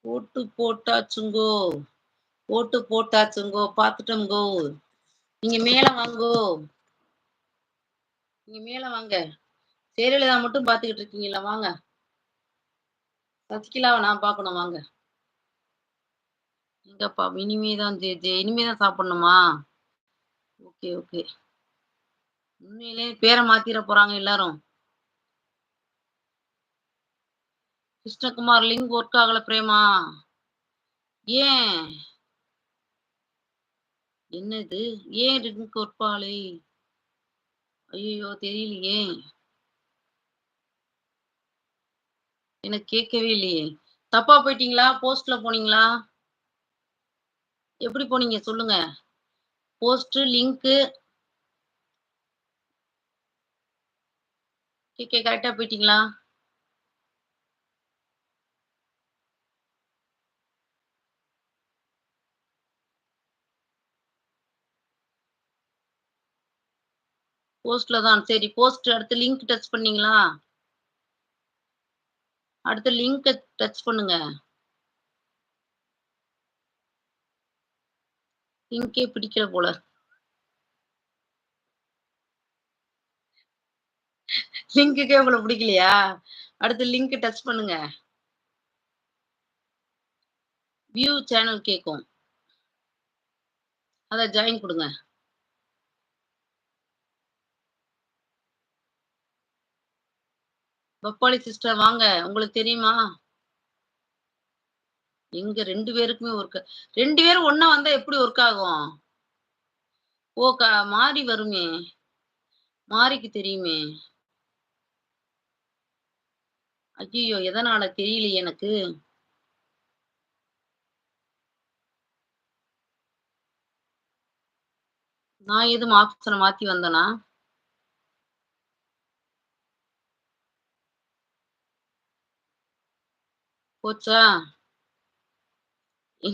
ஓட்டு போட்டாச்சுங்கோ. ஓட்டு போட்டாச்சுங்கோ. பாத்துட்டோம்கோ. நீங்க மேல வாங்கோ. நீங்க மேல வாங்க. ஜெயலலிதா மட்டும் பாத்துக்கிட்டு இருக்கீங்களா? வாங்க. சசிகலாவ நான் பாக்கணும் வாங்க. எங்கப்பா இனிமே தான் இனிமே தான் சாப்பிடணுமா? Okay, okay. உண்மையிலேயே பேர மாத்திற போறாங்க எல்லாரும். கிருஷ்ணகுமார் லிங்க் ஒர்க் ஆகல பிரேமா. ஏன்? என்னது? ஏன் லிங்க் ஒர்க் ஆகலை? ஐயய்யோ! தெரியலையே! எனக்கு கேட்கவே இல்லையே! தப்பா போயிட்டீங்களா? போஸ்ட்ல போனீங்களா? எப்படி போனீங்க சொல்லுங்க? போஸ்ட் லிங்க்கு கரெக்ட்டா போயிட்டீங்களா? போஸ்ட்ல தான். சரி போஸ்ட் அடுத்து லிங்க் டச் பண்ணீங்களா? அடுத்து லிங்க்க டச் பண்ணுங்க. லிங்க்கே பிடிக்கல போல. லிங்க்குக்கே உங்களுக்கு பிடிக்கலையா? அடுத்து லிங்க் டச் பண்ணுங்க. வியூ சேனல் கேக்கும். அத ஜாயின் குடுங்க. பப்பாளி சிஸ்டர் வாங்க. உங்களுக்கு தெரியுமா? எங்க 2 பேருக்குமே ஒர்க் 2 பேரும் ஒண்ணா வந்தா எப்படி ஒர்க் ஆகும்? ஓ! மாறி வருமே! மாறிக்கு தெரியுமே! ஐய்யய்யோ! எதனால தெரியலையே எனக்கு. நான் எதுவும் ஆப்ஷன மாத்தி வந்தனா? போச்சா? எ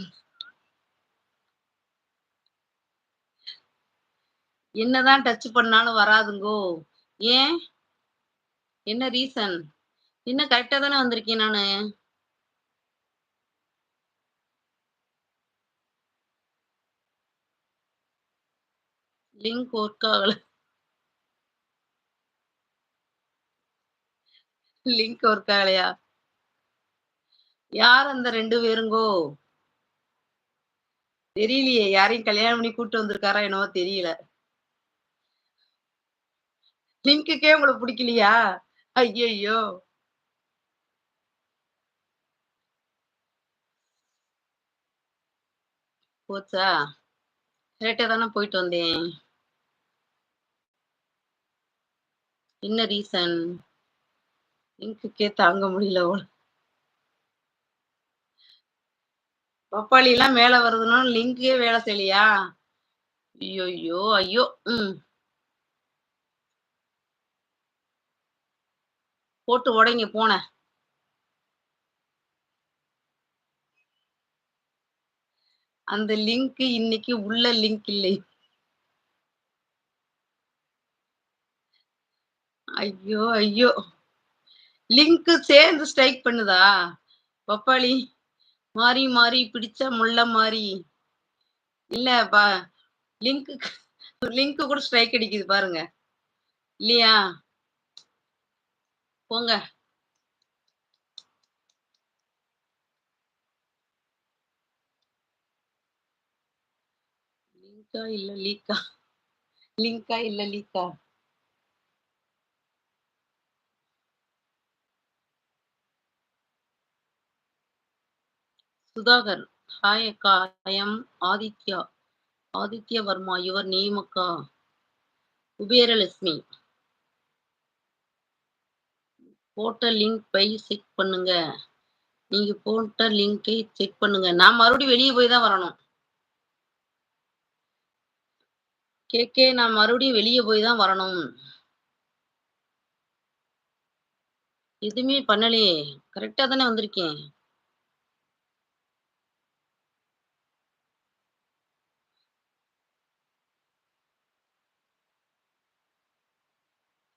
என்னதான் டச் பண்ணாலும் வராதுங்கோ. ஏன்? என்ன ரீசன்? இன்னும் கரெக்ட்டா தானே வந்திருக்கேன் நானு. லிங்க் ஒர்க் ஆகல. லிங்க் ஒர்க் ஆகலையா? யார் அந்த 2 பேருங்கோ? தெரியலையே. யாரையும் கல்யாணம் பண்ணி கூட்டு வந்திருக்காரா என்னவோ தெரியல. லிங்க்குக்கே உங்களுக்கு புடிக்கலையா? ஐய்யய்யோ! போச்சா? ஸ்ட்ரெயிட்டா தானே போயிட்டு வந்தேன். என்ன ரீசன்? லிங்க்குக்கே தாங்க முடியல போல. பப்பாளிலாம் மேல வருதுன்னா லிங்க்கே வேலை செய்யலையா? ஐய்யய்யோ! ஐயோ! ம். போட்டு உடைங்க போன. அந்த லிங்க் இன்னைக்கு உள்ள லிங்க் இல்லை. ஐயோ! ஐயோ! லிங்க் சேர்ந்து ஸ்ட்ரைக் பண்ணுதா? பப்பாளி மாறி, மாறி பிடிச்சா முள்ள மாரி. இல்ல லிங்க்கு லிங்க் கூட ஸ்ட்ரைக் அடிக்குது பாருங்க. இல்லையா? போங்க. லிங்க்கா இல்ல லீக்கா? லிங்க்கா இல்ல லீக்கா? சுதாகர். ஹாய் அக்கா. ஐ அம் ஆதித்யா. ஆதித்ய வர்மா. யுவர் நேம் அக்கா. குபேரலட்சுமி. போட்ட லிங்க் செக் பண்ணுங்க. நீங்க போட்ட லிங்கை செக் பண்ணுங்க. நான் மறுபடியும் வெளிய போய் தான் வரணும். நான் மறுபடியும் வெளிய போய் தான் வரணும். எதுவுமே பண்ணலையே! கரெக்ட்டா தானே வந்திருக்கேன்.